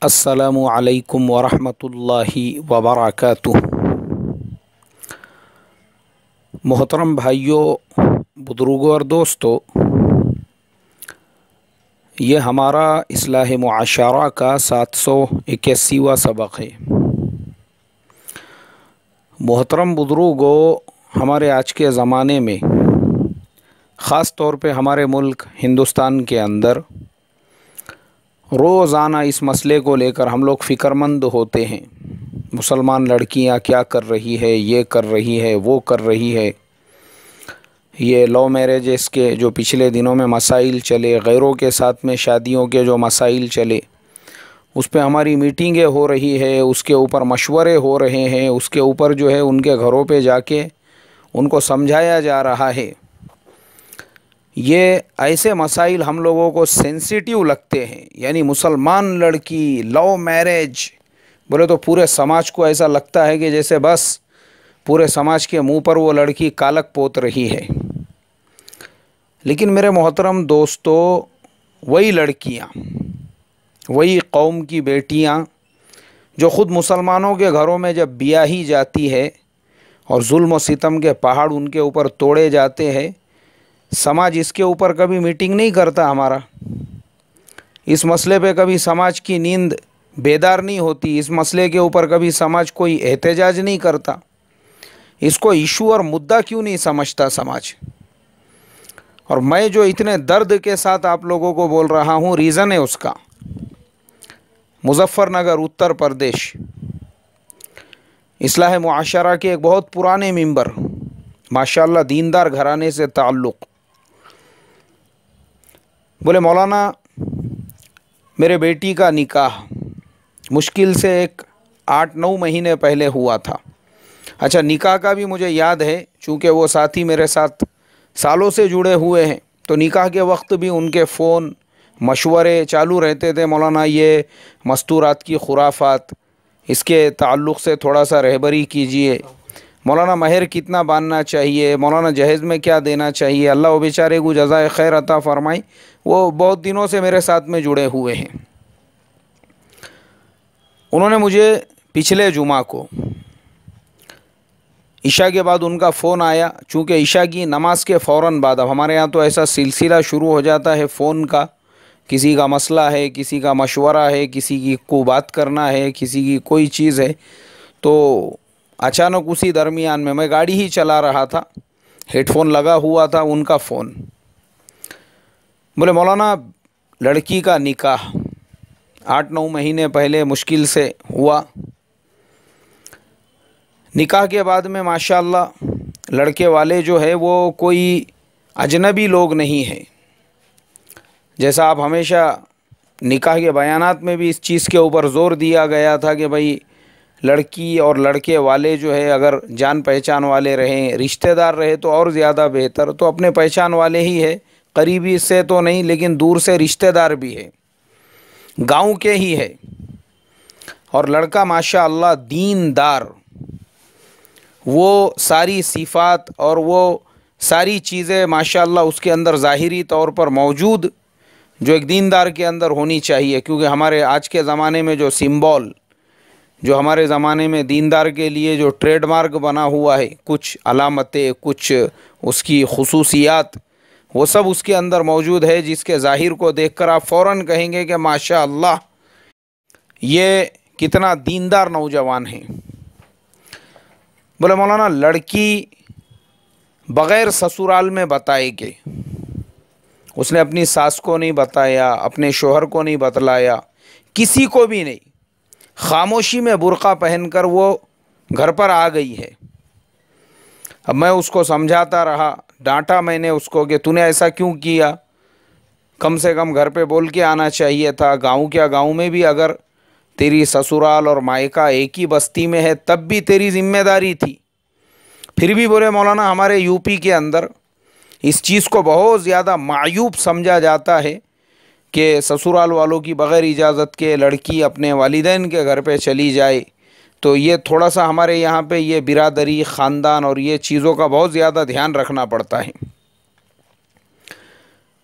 अस्सलामु अलैकुम वरहमतुल्लाहि वबरकातुह। मोहतरम भाइयों, बुज़ुर्गों और दोस्तों, ये हमारा इस्लाह मुआशरा का 781वां सबक है। मोहतरम बुज़ुर्गों, हमारे आज के ज़माने में ख़ास तौर पे हमारे मुल्क हिंदुस्तान के अंदर रोज़ाना इस मसले को लेकर हम लोग फ़िक्रमंद होते हैं। मुसलमान लड़कियां क्या कर रही है, ये कर रही है, वो कर रही है। ये लव मैरिजेस के जो पिछले दिनों में मसाइल चले, गैरों के साथ में शादियों के जो मसाइल चले, उस पे हमारी मीटिंगें हो रही है, उसके ऊपर मशवरे हो रहे हैं, उसके ऊपर जो है उनके घरों पे जाके उनको समझाया जा रहा है। ये ऐसे मसाइल हम लोगों को सेंसिटिव लगते हैं। यानी मुसलमान लड़की लव मैरिज बोले तो पूरे समाज को ऐसा लगता है कि जैसे बस पूरे समाज के मुंह पर वो लड़की कालक पोत रही है। लेकिन मेरे मोहतरम दोस्तों, वही लड़कियां, वही कौम की बेटियां जो ख़ुद मुसलमानों के घरों में जब ब्याही जाती है और जुल्म व सितम के पहाड़ उनके ऊपर तोड़े जाते हैं, समाज इसके ऊपर कभी मीटिंग नहीं करता। हमारा इस मसले पे कभी समाज की नींद बेदार नहीं होती। इस मसले के ऊपर कभी समाज कोई एहतजाज नहीं करता। इसको इशू और मुद्दा क्यों नहीं समझता समाज? और मैं जो इतने दर्द के साथ आप लोगों को बोल रहा हूँ, रीज़न है उसका। मुजफ्फरनगर, उत्तर प्रदेश, इस्लाह मुआशरा के एक बहुत पुराने मेंबर, माशाअल्लाह दीनदार घराने से ताल्लुक़, बोले मौलाना मेरे बेटी का निकाह मुश्किल से एक 8-9 महीने पहले हुआ था। अच्छा, निकाह का भी मुझे याद है, चूँकि वो साथी मेरे साथ सालों से जुड़े हुए हैं, तो निकाह के वक्त भी उनके फ़ोन मशवरे चालू रहते थे। मौलाना ये मस्तूरात की खुराफात, इसके ताल्लुक़ से थोड़ा सा रहबरी कीजिए। मौलाना महर कितना बांधना चाहिए, मौलाना जहेज़ में क्या देना चाहिए। अल्लाह वो बेचारे को जज़ाए खैर अता फ़रमाई। वो बहुत दिनों से मेरे साथ में जुड़े हुए हैं। उन्होंने मुझे पिछले जुमा को इशा के बाद उनका फ़ोन आया। चूँकि इशा की नमाज के फ़ौरन बाद, अब हमारे यहाँ तो ऐसा सिलसिला शुरू हो जाता है फ़ोन का। किसी का मसला है, किसी का मशवरा है, किसी की को बात करना है, किसी की कोई चीज़ है। तो अचानक उसी दरमियान में मैं गाड़ी ही चला रहा था, हेडफोन लगा हुआ था, उनका फ़ोन। बोले मौलाना लड़की का निकाह 8-9 महीने पहले मुश्किल से हुआ। निकाह के बाद में माशाअल्लाह लड़के वाले जो है वो कोई अजनबी लोग नहीं हैं। जैसा आप हमेशा निकाह के बयानात में भी इस चीज़ के ऊपर ज़ोर दिया गया था कि भाई लड़की और लड़के वाले जो है अगर जान पहचान वाले रहें, रिश्तेदार रहे तो और ज़्यादा बेहतर। तो अपने पहचान वाले ही है, करीबी से तो नहीं लेकिन दूर से रिश्तेदार भी है, गांव के ही है। और लड़का माशाअल्लाह दीनदार, वो सारी सिफ़ात और वो सारी चीज़ें माशाअल्लाह उसके अंदर ज़ाहिरी तौर पर मौजूद, जो एक दीनदार के अंदर होनी चाहिए। क्योंकि हमारे आज के ज़माने में जो सिंबल, जो हमारे ज़माने में दीनदार के लिए जो ट्रेडमार्क बना हुआ है, कुछ अलामतें, कुछ उसकी खुसूसियात, वो सब उसके अंदर मौजूद है, जिसके ज़ाहिर को देखकर आप फ़ौरन कहेंगे कि माशाअल्लाह ये कितना दीनदार नौजवान है। बोले मौलाना लड़की बग़ैर ससुराल में बताए के, उसने अपनी सास को नहीं बताया, अपने शोहर को नहीं बतलाया, किसी को भी नहीं, खामोशी में बुर्का पहनकर वो घर पर आ गई है। अब मैं उसको समझाता रहा, डांटा मैंने उसको कि तूने ऐसा क्यों किया, कम से कम घर पे बोल के आना चाहिए था। गांव क्या, गांव में भी अगर तेरी ससुराल और मायका एक ही बस्ती में है तब भी तेरी जिम्मेदारी थी। फिर भी बोले मौलाना हमारे यूपी के अंदर इस चीज़ को बहुत ज़्यादा मायूब समझा जाता है कि ससुराल वालों की बग़ैर इजाज़त के लड़की अपने वालिदैन के घर पे चली जाए। तो ये थोड़ा सा हमारे यहाँ पे ये बिरादरी, ख़ानदान और ये चीज़ों का बहुत ज़्यादा ध्यान रखना पड़ता है।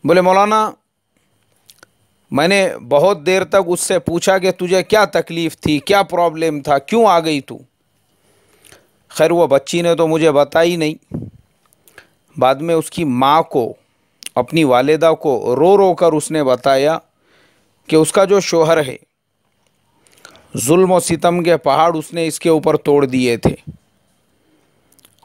बोले मौलाना मैंने बहुत देर तक उससे पूछा कि तुझे क्या तकलीफ़ थी, क्या प्रॉब्लम था, क्यों आ गई तू। खैर वो बच्ची ने तो मुझे बताई नहीं। बाद में उसकी माँ को, अपनी वालिदा को रो रो कर उसने बताया कि उसका जो शोहर है, जुल्म और सितम के पहाड़ उसने इसके ऊपर तोड़ दिए थे।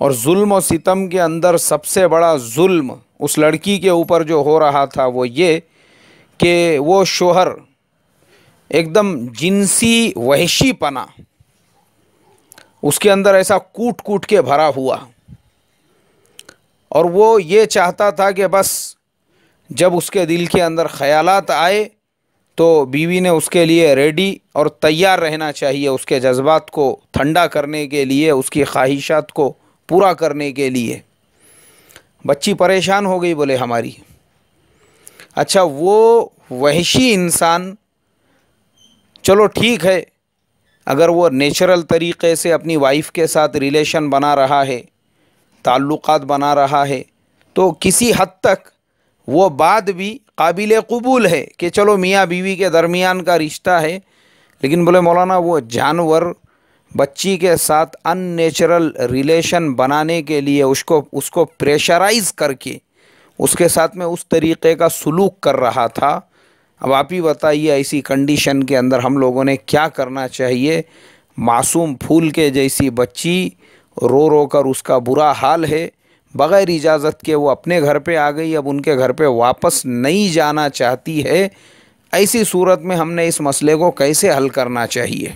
और जुल्म और सितम के अंदर सबसे बड़ा जुल्म उस लड़की के ऊपर जो हो रहा था वो ये कि वो शोहर एकदम जिनसी वहशीपना उसके अंदर ऐसा कूट कूट के भरा हुआ, और वो ये चाहता था कि बस जब उसके दिल के अंदर ख़यालात आए तो बीवी ने उसके लिए रेडी और तैयार रहना चाहिए, उसके जज्बात को ठंडा करने के लिए, उसकी ख्वाहिशात को पूरा करने के लिए। बच्ची परेशान हो गई, बोले हमारी। अच्छा, वो वहशी इंसान, चलो ठीक है, अगर वो नेचुरल तरीक़े से अपनी वाइफ के साथ रिलेशन बना रहा है, ताल्लुक़ात बना रहा है, तो किसी हद तक वो बात भी काबिल कबूल है कि चलो मियाँ बीवी के दरमियान का रिश्ता है। लेकिन बोले मौलाना, वो जानवर बच्ची के साथ अननेचुरल रिलेशन बनाने के लिए उसको प्रेशराइज़ करके उसके साथ में उस तरीक़े का सलूक कर रहा था। अब आप ही बताइए, ऐसी कंडीशन के अंदर हम लोगों ने क्या करना चाहिए। मासूम फूल के जैसी बच्ची रो रो कर उसका बुरा हाल है, बग़ैर इजाज़त के वो अपने घर पे आ गई, अब उनके घर पे वापस नहीं जाना चाहती है। ऐसी सूरत में हमने इस मसले को कैसे हल करना चाहिए।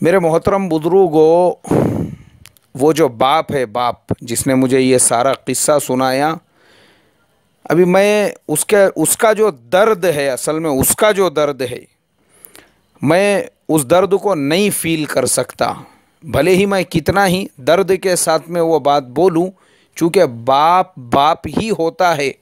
मेरे मोहतरम बुज़ुर्गों, वो जो बाप है, बाप जिसने मुझे ये सारा किस्सा सुनाया, अभी मैं उसका जो दर्द है, असल में उसका जो दर्द है, मैं उस दर्द को नहीं फ़ील कर सकता। भले ही मैं कितना ही दर्द के साथ में वो बात बोलूं, चूँकि बाप बाप ही होता है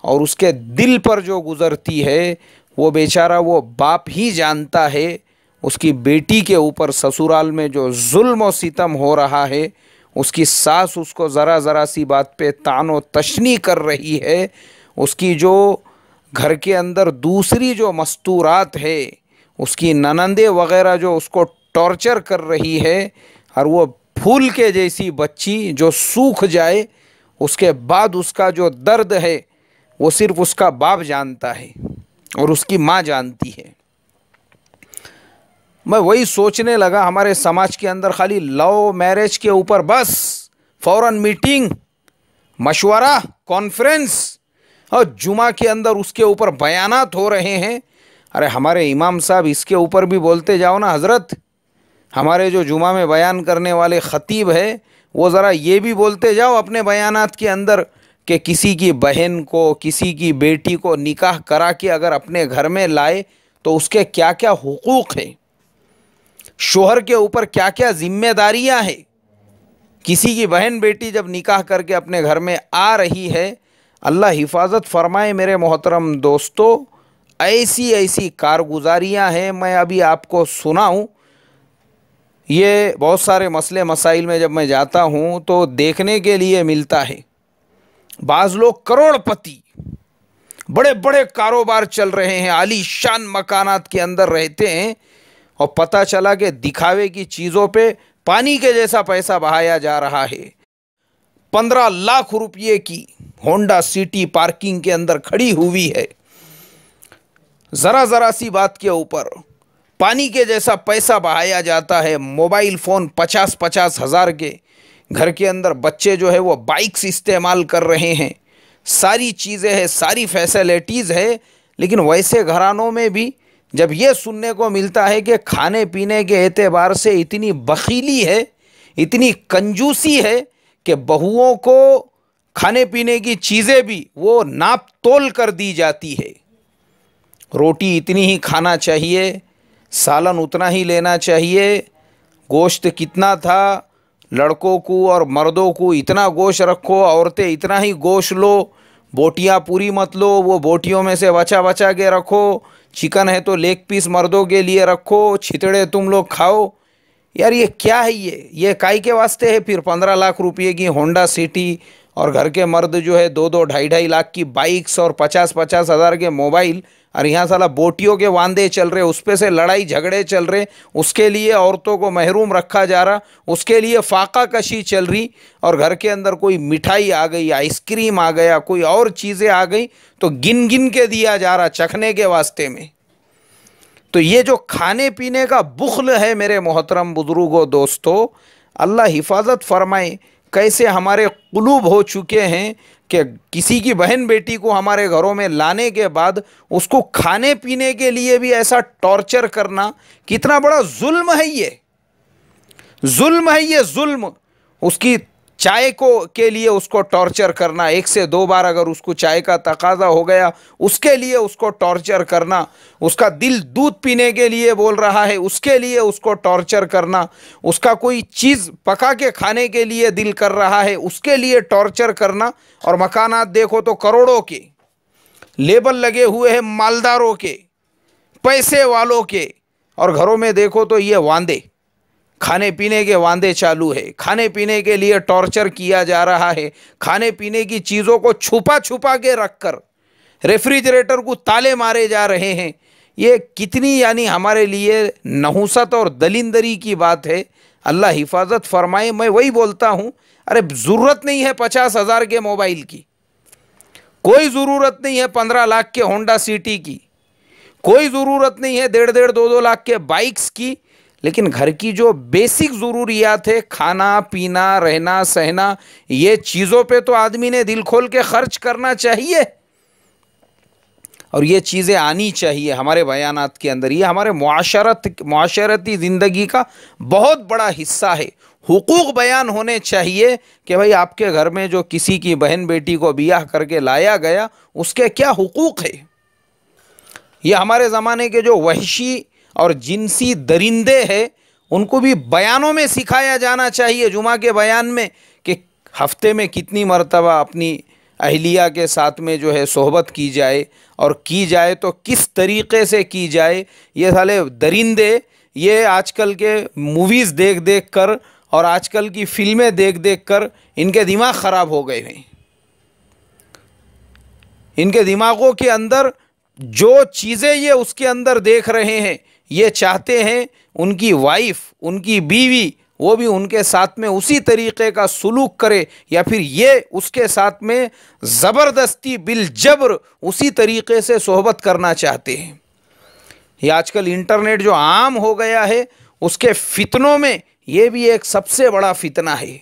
और उसके दिल पर जो गुज़रती है वो बेचारा वो बाप ही जानता है। उसकी बेटी के ऊपर ससुराल में जो जुल्म और सितम हो रहा है, उसकी सास उसको ज़रा ज़रा सी बात पे तानो तशनी कर रही है, उसकी जो घर के अंदर दूसरी जो मस्तूरात है, उसकी ननंदे वग़ैरह जो उसको टॉर्चर कर रही है, और वो फूल के जैसी बच्ची जो सूख जाए, उसके बाद उसका जो दर्द है वो सिर्फ उसका बाप जानता है और उसकी माँ जानती है। मैं वही सोचने लगा, हमारे समाज के अंदर खाली लव मैरिज के ऊपर बस फ़ौरन मीटिंग, मशवरा, कॉन्फ्रेंस, और जुमा के अंदर उसके ऊपर बयानात हो रहे हैं। अरे हमारे इमाम साहब, इसके ऊपर भी बोलते जाओ ना हज़रत। हमारे जो जुमा में बयान करने वाले ख़तीब है, वो ज़रा ये भी बोलते जाओ अपने बयानात के अंदर कि किसी की बहन को, किसी की बेटी को निकाह करा के अगर अपने घर में लाए तो उसके क्या क्या हुकूक़ हैं, शोहर के ऊपर क्या क्या जिम्मेदारियां हैं। किसी की बहन बेटी जब निकाह करके अपने घर में आ रही है, अल्लाह हिफाजत फरमाए मेरे मोहतरम दोस्तों, ऐसी ऐसी कारगुजारियां हैं। मैं अभी आपको सुनाऊं, ये बहुत सारे मसले मसाइल में जब मैं जाता हूं तो देखने के लिए मिलता है। बाज़ लोग करोड़पति, बड़े बड़े कारोबार चल रहे हैं, आलीशान मकानात के अंदर रहते हैं, और पता चला कि दिखावे की चीज़ों पे पानी के जैसा पैसा बहाया जा रहा है। 15 लाख रुपये की होंडा सिटी पार्किंग के अंदर खड़ी हुई है। ज़रा ज़रा सी बात के ऊपर पानी के जैसा पैसा बहाया जाता है। मोबाइल फ़ोन 50-50 हज़ार के, घर के अंदर बच्चे जो है वो बाइक्स इस्तेमाल कर रहे हैं, सारी चीज़ें हैं, सारी फैसिलिटीज़ है। लेकिन वैसे घरानों में भी जब ये सुनने को मिलता है कि खाने पीने के एतबार से इतनी बखीली है, इतनी कंजूसी है कि बहुओं को खाने पीने की चीज़ें भी वो नाप तोल कर दी जाती है। रोटी इतनी ही खाना चाहिए, सालन उतना ही लेना चाहिए, गोश्त कितना था, लड़कों को और मर्दों को इतना गोश्त रखो, औरतें इतना ही गोश्त लो, बोटियाँ पूरी मत लो, वो बोटियों में से बचा बचा के रखो, चिकन है तो लेग पीस मर्दों के लिए रखो, छितड़े तुम लोग खाओ। यार ये क्या है? ये काई के वास्ते है फिर 15 लाख रुपये की होंडा सिटी और घर के मर्द जो है 2-2 ढाई-ढाई लाख की बाइक्स और 50-50 हज़ार के मोबाइल, और यहाँ साला बोटियों के वांदे चल रहे, उस पे से लड़ाई झगड़े चल रहे, उसके लिए औरतों को महरूम रखा जा रहा, उसके लिए फाका कशी चल रही, और घर के अंदर कोई मिठाई आ गई, आइसक्रीम आ गया, कोई और चीज़ें आ गई तो गिन गिन के दिया जा रहा चखने के वास्ते में। तो ये जो खाने पीने का बुख्ल है मेरे मोहतरम बुजुर्गों दोस्तों, अल्लाह हिफाजत फरमाए, कैसे हमारे कुलूब हो चुके हैं कि किसी की बहन बेटी को हमारे घरों में लाने के बाद उसको खाने पीने के लिए भी ऐसा टॉर्चर करना, कितना बड़ा जुल्म है ये, जुल्म है ये, जुल्म। उसकी चाय को के लिए उसको टॉर्चर करना, 1 से 2 बार अगर उसको चाय का तकाजा हो गया उसके लिए उसको टॉर्चर करना, उसका दिल दूध पीने के लिए बोल रहा है उसके लिए उसको टॉर्चर करना, उसका कोई चीज़ पका के खाने के लिए दिल कर रहा है उसके लिए टॉर्चर करना। और मकानात देखो तो करोड़ों के लेबल लगे हुए हैं, मालदारों के, पैसे वालों के, और घरों में देखो तो ये वांदे, खाने पीने के वांदे चालू है, खाने पीने के लिए टॉर्चर किया जा रहा है, खाने पीने की चीज़ों को छुपा छुपा के रखकर रेफ्रिजरेटर को ताले मारे जा रहे हैं। ये कितनी यानी हमारे लिए नहुसत और दलिंदरी की बात है। अल्लाह हिफाजत फरमाए। मैं वही बोलता हूँ, अरे ज़रूरत नहीं है 50,000 के मोबाइल की, कोई ज़रूरत नहीं है 15 लाख के होंडा सिटी की, कोई ज़रूरत नहीं है 1.5-1.5 2-2 लाख के बाइक्स की, लेकिन घर की जो बेसिक ज़रूरियात है, खाना पीना रहना सहना, ये चीज़ों पे तो आदमी ने दिल खोल के खर्च करना चाहिए और ये चीज़ें आनी चाहिए हमारे बयानात के अंदर। ये हमारे मुआशरती ज़िंदगी का बहुत बड़ा हिस्सा है। हुकूक बयान होने चाहिए कि भाई आपके घर में जो किसी की बहन बेटी को बियाह करके लाया गया उसके क्या हुकूक है। ये हमारे ज़माने के जो वहशी और जिनसी दरिंदे हैं उनको भी बयानों में सिखाया जाना चाहिए, जुमा के बयान में, कि हफ्ते में कितनी मरतबा अपनी अहलिया के साथ में जो है सोहबत की जाए और की जाए तो किस तरीक़े से की जाए। ये साले दरिंदे ये आजकल के मूवीज़ देख देख कर और आजकल की फ़िल्में देख देख कर इनके दिमाग ख़राब हो गए हैं। इनके दिमागों के अंदर जो चीज़ें ये उसके अंदर देख रहे हैं, ये चाहते हैं उनकी वाइफ, उनकी बीवी, वो भी उनके साथ में उसी तरीक़े का सुलूक करे, या फिर ये उसके साथ में ज़बरदस्ती बिल जबर उसी तरीक़े से सोहबत करना चाहते हैं। ये आजकल इंटरनेट जो आम हो गया है उसके फितनों में ये भी एक सबसे बड़ा फितना है।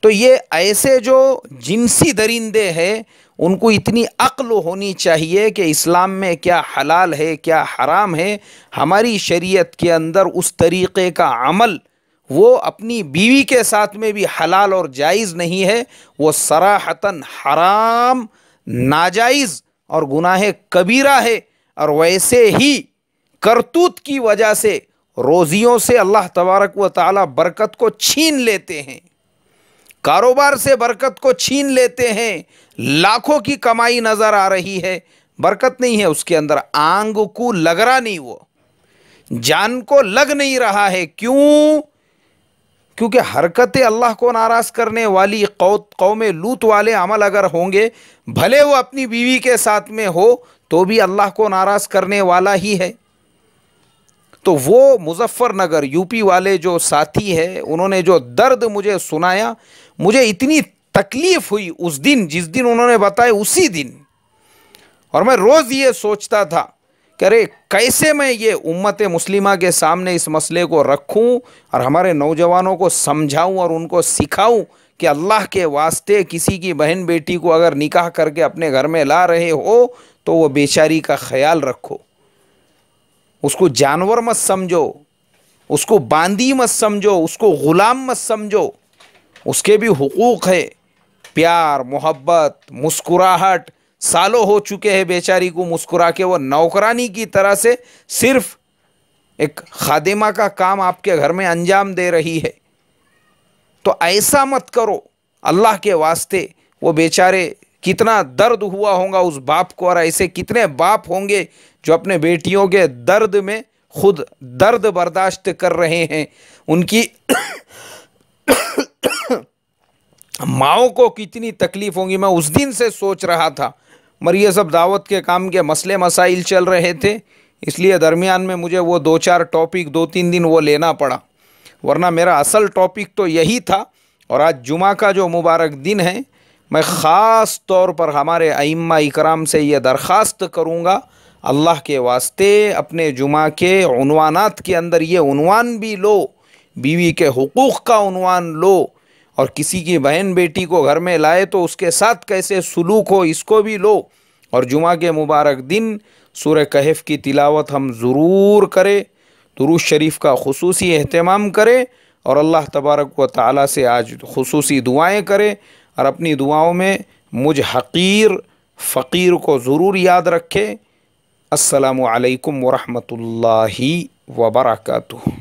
तो ये ऐसे जो जिनसी दरिंदे हैं उनको इतनी अक्ल होनी चाहिए कि इस्लाम में क्या हलाल है क्या हराम है, हमारी शरीयत के अंदर उस तरीक़े का अमल वो अपनी बीवी के साथ में भी हलाल और जायज़ नहीं है, वो सराहतन हराम, नाजायज़ और गुनाह कबीरा है। और वैसे ही करतूत की वजह से रोज़ियों से अल्लाह तबारक व तआला बरकत को छीन लेते हैं, कारोबार से बरकत को छीन लेते हैं। लाखों की कमाई नज़र आ रही है, बरकत नहीं है उसके अंदर, आंग को लग रहा नहीं, वो जान को लग नहीं रहा है। क्यों? क्योंकि हरकतें अल्लाह को नाराज़ करने वाली कौम लूत वाले अमल अगर होंगे, भले वो अपनी बीवी के साथ में हो तो भी अल्लाह को नाराज़ करने वाला ही है। तो वो मुजफ्फरनगर यूपी वाले जो साथी हैं उन्होंने जो दर्द मुझे सुनाया, मुझे इतनी तकलीफ़ हुई उस दिन, जिस दिन उन्होंने बताया उसी दिन। और मैं रोज़ ये सोचता था कि अरे कैसे मैं ये उम्मत मुस्लिमा के सामने इस मसले को रखूं और हमारे नौजवानों को समझाऊं और उनको सिखाऊं कि अल्लाह के वास्ते किसी की बहन बेटी को अगर निकाह करके अपने घर में ला रहे हो तो वो बेचारी का ख्याल रखो, उसको जानवर मत समझो, उसको बांदी मत समझो, उसको ग़ुलाम मत समझो, उसके भी हुकूक है, प्यार मोहब्बत मुस्कुराहट। सालों हो चुके हैं बेचारी को मुस्कुरा के वो नौकरानी की तरह से सिर्फ एक खादिमा का काम आपके घर में अंजाम दे रही है। तो ऐसा मत करो अल्लाह के वास्ते। वो बेचारे कितना दर्द हुआ होगा उस बाप को, और ऐसे कितने बाप होंगे जो अपने बेटियों के दर्द में खुद दर्द बर्दाश्त कर रहे हैं। उनकी माओ को कितनी तकलीफ़ होंगी, मैं उस दिन से सोच रहा था। मगर ये सब दावत के काम के मसले मसाइल चल रहे थे, इसलिए दरमियान में मुझे वो दो चार टॉपिक 2-3 दिन वो लेना पड़ा, वरना मेरा असल टॉपिक तो यही था। और आज जुमा का जो मुबारक दिन है, मैं ख़ास तौर पर हमारे अइम्मा इकराम से ये दरख्वास्त करूँगा, अल्लाह के वास्ते अपने जुमा के उन्वानात के अंदर ये उन्वान भी लो, बीवी के हुकूक़ का उन्वान लो, और किसी की बहन बेटी को घर में लाए तो उसके साथ कैसे सुलूक हो इसको भी लो। और जुमा के मुबारक दिन सूरह कहफ की तिलावत हम ज़रूर करें, दुरूद शरीफ का खुसूसी एहतमाम करें, और अल्लाह तबारक व तआला से आज खुसूसी दुआएं करें, और अपनी दुआओं में मुझ हक़ीर फ़कीर को ज़रूर याद रखें। अस्सलामु अलैकुम व रहमतुल्लाहि व बरकातुहू।